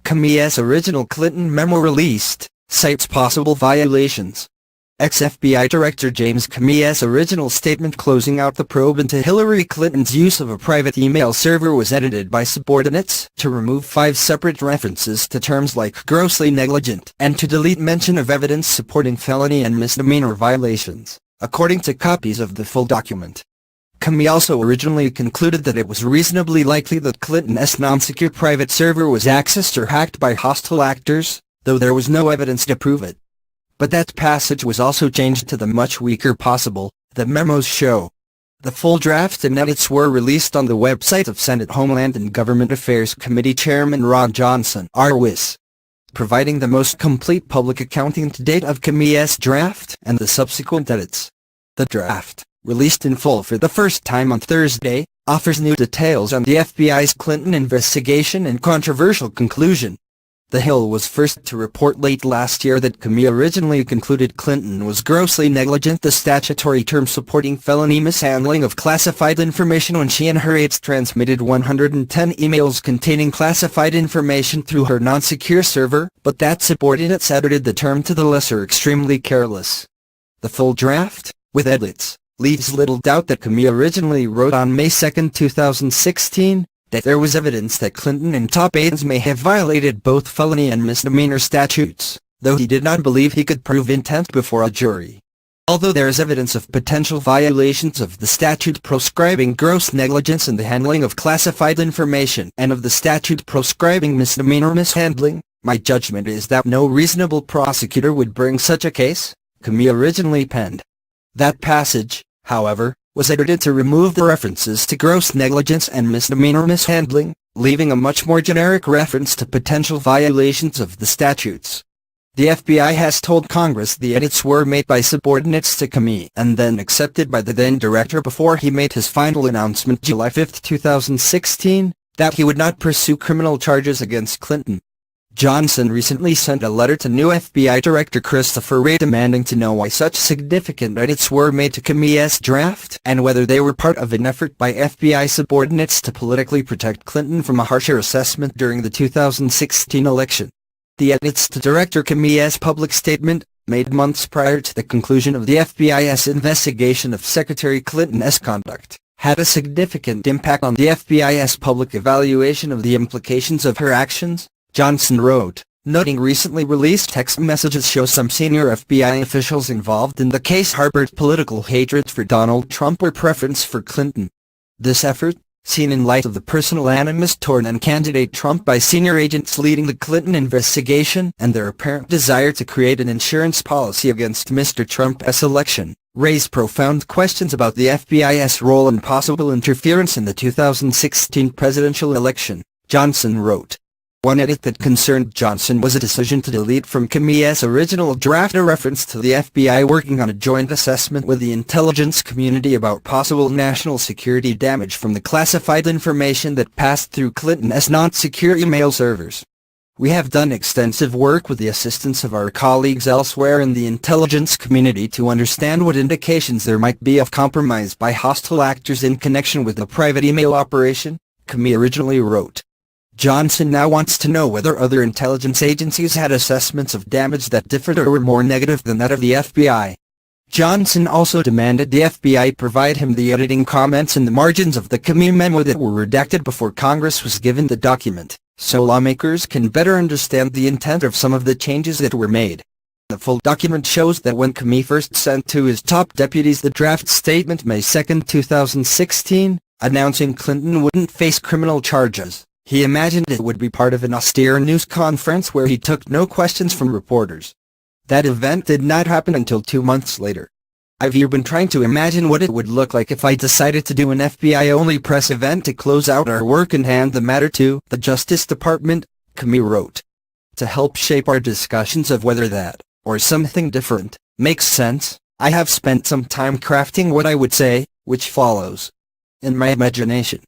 Comey's original Clinton memo released, cites possible violations. Ex-FBI Director James Comey's original statement closing out the probe into Hillary Clinton's use of a private email server was edited by subordinates to remove 5 separate references to terms like grossly negligent and to delete mention of evidence supporting felony and misdemeanor violations, according to copies of the full document. Comey also originally concluded that it was reasonably likely that Clinton's nonsecure private server was accessed or hacked by hostile actors, though there was no evidence to prove it. But that passage was also changed to the much weaker possible, the memos show. The full draft and edits were released on the website of Senate Homeland and Government Affairs Committee Chairman Ron Johnson, RWIS, providing the most complete public accounting to date of Comey's draft and the subsequent edits. The draft, released in full for the first time on Thursday, offers new details on the FBI's Clinton investigation and controversial conclusion. The Hill was first to report late last year that Comey originally concluded Clinton was grossly negligent, the statutory term supporting felony mishandling of classified information, when she and her aides transmitted 110 emails containing classified information through her non-secure server, but that subordinates edited the term to the lesser extremely careless. The full draft, with edits, leaves little doubt that Comey originally wrote on May 2, 2016, that there was evidence that Clinton and top aides may have violated both felony and misdemeanor statutes, though he did not believe he could prove intent before a jury. Although there is evidence of potential violations of the statute proscribing gross negligence in the handling of classified information and of the statute proscribing misdemeanor mishandling, my judgment is that no reasonable prosecutor would bring such a case, Comey originally penned. That passage, however, was edited to remove the references to gross negligence and misdemeanor mishandling, leaving a much more generic reference to potential violations of the statutes. The FBI has told Congress the edits were made by subordinates to Comey and then accepted by the then director before he made his final announcement July 5, 2016, that he would not pursue criminal charges against Clinton. Johnson recently sent a letter to new FBI Director Christopher Wray demanding to know why such significant edits were made to Comey's draft and whether they were part of an effort by FBI subordinates to politically protect Clinton from a harsher assessment during the 2016 election. The edits to Director Comey's public statement, made months prior to the conclusion of the FBI's investigation of Secretary Clinton's conduct, had a significant impact on the FBI's public evaluation of the implications of her actions, Johnson wrote, noting recently released text messages show some senior FBI officials involved in the case harbored political hatred for Donald Trump or preference for Clinton. This effort, seen in light of the personal animus toward candidate Trump by senior agents leading the Clinton investigation and their apparent desire to create an insurance policy against Mr. Trump's election, raised profound questions about the FBI's role and possible interference in the 2016 presidential election, Johnson wrote. One edit that concerned Johnson was a decision to delete from Comey's original draft a reference to the FBI working on a joint assessment with the intelligence community about possible national security damage from the classified information that passed through Clinton's non-secure email servers. We have done extensive work with the assistance of our colleagues elsewhere in the intelligence community to understand what indications there might be of compromise by hostile actors in connection with the private email operation, Comey originally wrote. Johnson now wants to know whether other intelligence agencies had assessments of damage that differed or were more negative than that of the FBI. Johnson also demanded the FBI provide him the editing comments in the margins of the Comey memo that were redacted before Congress was given the document, so lawmakers can better understand the intent of some of the changes that were made. The full document shows that when Comey first sent to his top deputies the draft statement May 2, 2016, announcing Clinton wouldn't face criminal charges, he imagined it would be part of an austere news conference where he took no questions from reporters. That event did not happen until 2 months later. I've been trying to imagine what it would look like if I decided to do an FBI-only press event to close out our work and hand the matter to the Justice Department, Comey wrote. To help shape our discussions of whether that, or something different, makes sense, I have spent some time crafting what I would say, which follows. In my imagination,